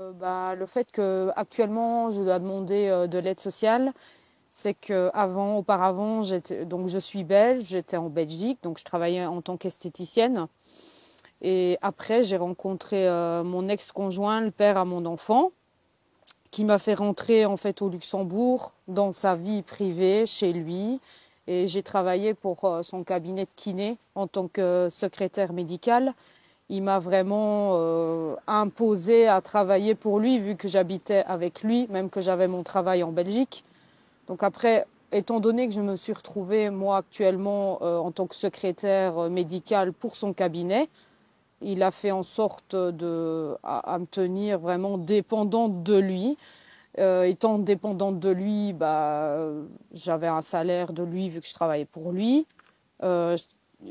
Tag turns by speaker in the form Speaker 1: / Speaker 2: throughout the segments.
Speaker 1: Le fait que actuellement je dois demander de l'aide sociale, c'est que auparavant, je suis belge, j'étais en Belgique, donc je travaillais en tant qu'esthéticienne. Et après, j'ai rencontré mon ex-conjoint, le père à mon enfant, qui m'a fait rentrer en fait au Luxembourg dans sa vie privée, chez lui. Et j'ai travaillé pour son cabinet de kiné en tant que secrétaire médicale. Il m'a vraiment imposé à travailler pour lui, vu que j'habitais avec lui, même que j'avais mon travail en Belgique. Donc après, étant donné que je me suis retrouvée, moi, actuellement, en tant que secrétaire médicale pour son cabinet, il a fait en sorte à me tenir vraiment dépendante de lui. Étant dépendante de lui, j'avais un salaire de lui vu que je travaillais pour lui. Euh,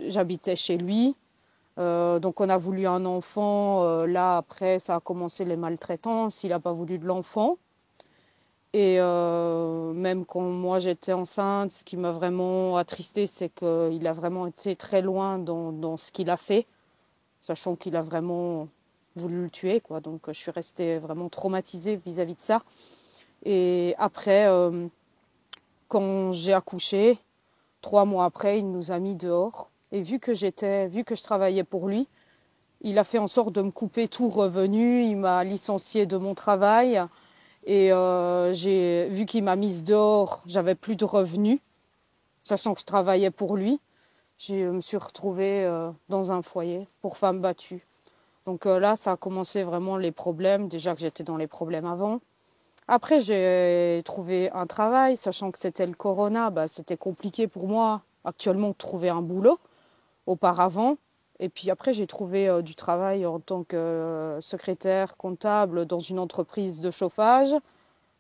Speaker 1: J'habitais chez lui. Donc on a voulu un enfant. Là, après, ça a commencé les maltraitances. Il n'a pas voulu de l'enfant. Et même quand moi j'étais enceinte, ce qui m'a vraiment attristée, c'est qu'il a vraiment été très loin dans ce qu'il a fait, sachant qu'il a vraiment voulu le tuer, quoi. Donc je suis restée vraiment traumatisée vis-à-vis de ça. Et après, quand j'ai accouché, 3 mois après, il nous a mis dehors. Et vu que je travaillais pour lui, il a fait en sorte de me couper tout revenu. Il m'a licenciée de mon travail. Et vu qu'il m'a mise dehors, j'avais plus de revenus, sachant que je travaillais pour lui. Je me suis retrouvée dans un foyer pour femmes battues. Donc là, ça a commencé vraiment les problèmes. Déjà que j'étais dans les problèmes avant. Après, j'ai trouvé un travail, sachant que c'était le corona. C'était compliqué pour moi actuellement de trouver un boulot auparavant. Et puis après, j'ai trouvé du travail en tant que secrétaire comptable dans une entreprise de chauffage.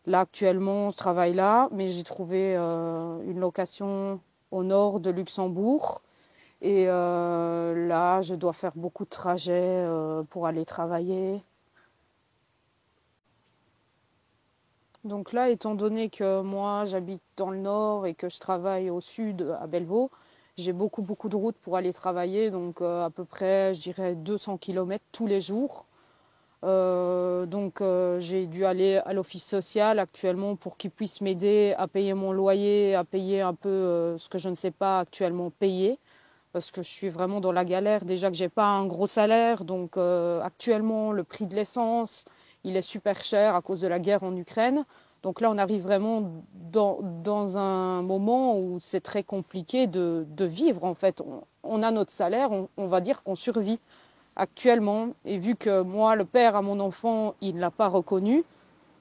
Speaker 1: Là, actuellement, je travaille là, mais j'ai trouvé une location au nord de Luxembourg. Et là, je dois faire beaucoup de trajets pour aller travailler. Donc là, étant donné que moi, j'habite dans le nord et que je travaille au sud, à Bellevaux, j'ai beaucoup de routes pour aller travailler. Donc à peu près, je dirais 200 kilomètres tous les jours. J'ai dû aller à l'office social actuellement pour qu'ils puissent m'aider à payer mon loyer, à payer un peu ce que je ne sais pas actuellement payer, parce que je suis vraiment dans la galère. Déjà que j'ai pas un gros salaire, donc actuellement le prix de l'essence, il est super cher à cause de la guerre en Ukraine. Donc là, on arrive vraiment dans un moment où c'est très compliqué de vivre en fait. On a notre salaire, on va dire qu'on survit actuellement. Et vu que moi, le père à mon enfant, il ne l'a pas reconnu,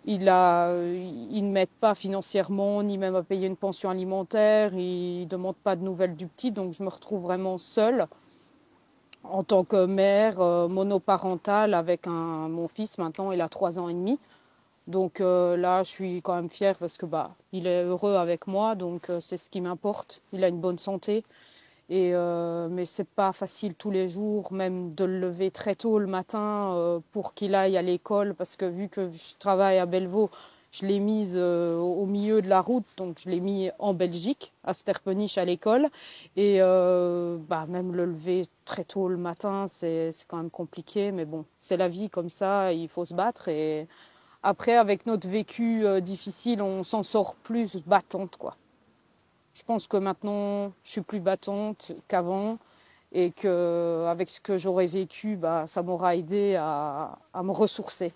Speaker 1: il ne m'aide pas financièrement, ni même à payer une pension alimentaire, il ne demande pas de nouvelles du petit, donc je me retrouve vraiment seule en tant que mère monoparentale avec mon fils maintenant, il a 3 ans et demi. Donc là, je suis quand même fière parce que il est heureux avec moi, donc c'est ce qui m'importe. Il a une bonne santé. Mais c'est pas facile tous les jours, même de le lever très tôt le matin pour qu'il aille à l'école, parce que vu que je travaille à Bellevaux, je l'ai mise au milieu de la route, donc je l'ai mis en Belgique, à Sterpenich à l'école. Et même le lever très tôt le matin, c'est quand même compliqué, mais bon, c'est la vie comme ça, il faut se battre. Et après, avec notre vécu difficile, on s'en sort plus battante, quoi. Je pense que maintenant, je suis plus battante qu'avant et que avec ce que j'aurais vécu, ça m'aura aidé à me ressourcer.